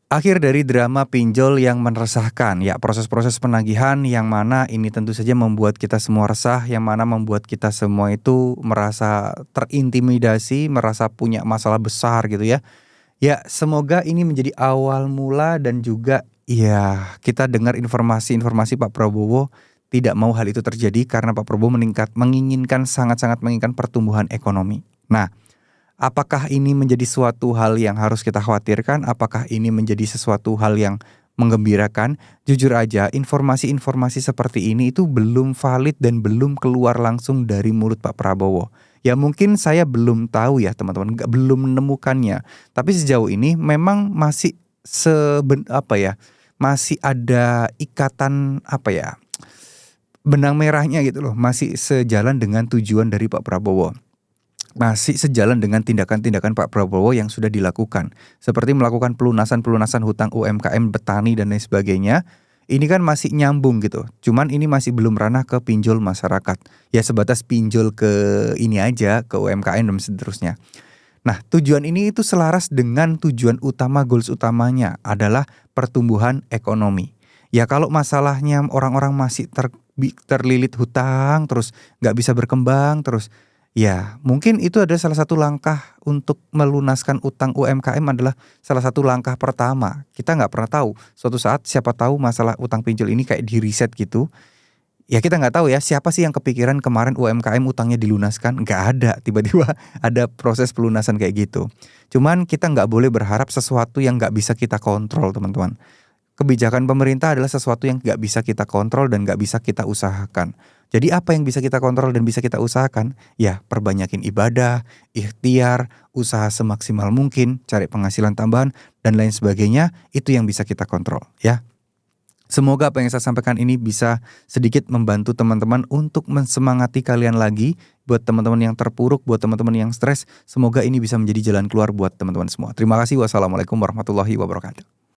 Akhir dari drama pinjol yang meresahkan, ya proses-proses penagihan yang mana ini tentu saja membuat kita semua resah, yang mana membuat kita semua itu merasa terintimidasi, merasa punya masalah besar gitu ya. Ya semoga ini menjadi awal mula dan juga ya kita dengar informasi-informasi Pak Prabowo tidak mau hal itu terjadi karena Pak Prabowo menginginkan sangat-sangat menginginkan pertumbuhan ekonomi. Nah, apakah ini menjadi suatu hal yang harus kita khawatirkan? Apakah ini menjadi sesuatu hal yang menggembirakan? Jujur aja, informasi-informasi seperti ini itu belum valid dan belum keluar langsung dari mulut Pak Prabowo. Ya mungkin saya belum tahu ya teman-teman, belum menemukannya. Tapi sejauh ini memang masih masih ada ikatan benang merahnya gitu loh, masih sejalan dengan tujuan dari Pak Prabowo. Masih sejalan dengan tindakan-tindakan Pak Prabowo yang sudah dilakukan. Seperti melakukan pelunasan-pelunasan hutang UMKM, petani dan lain sebagainya. Ini kan masih nyambung gitu. Cuman ini masih belum ranah ke pinjol masyarakat. Ya sebatas pinjol ke ini aja, ke UMKM dan seterusnya. Nah, tujuan ini itu selaras dengan tujuan utama, goals utamanya adalah pertumbuhan ekonomi. Ya kalau masalahnya orang-orang masih terlilit hutang, terus nggak bisa berkembang, terus ya mungkin itu ada salah satu langkah untuk melunaskan utang UMKM adalah salah satu langkah pertama. Kita nggak pernah tahu, suatu saat siapa tahu masalah utang pinjol ini kayak di reset gitu. Ya kita nggak tahu ya siapa sih yang kepikiran kemarin UMKM utangnya dilunaskan, nggak ada, tiba-tiba ada proses pelunasan kayak gitu. Cuman kita nggak boleh berharap sesuatu yang nggak bisa kita kontrol teman-teman. Kebijakan pemerintah adalah sesuatu yang nggak bisa kita kontrol dan nggak bisa kita usahakan. Jadi apa yang bisa kita kontrol dan bisa kita usahakan? Ya perbanyakin ibadah, ikhtiar, usaha semaksimal mungkin, cari penghasilan tambahan dan lain sebagainya, itu yang bisa kita kontrol ya. Semoga apa yang saya sampaikan ini bisa sedikit membantu teman-teman untuk mensemangati kalian lagi. Buat teman-teman yang terpuruk, buat teman-teman yang stres, semoga ini bisa menjadi jalan keluar buat teman-teman semua. Terima kasih. Wassalamualaikum warahmatullahi wabarakatuh.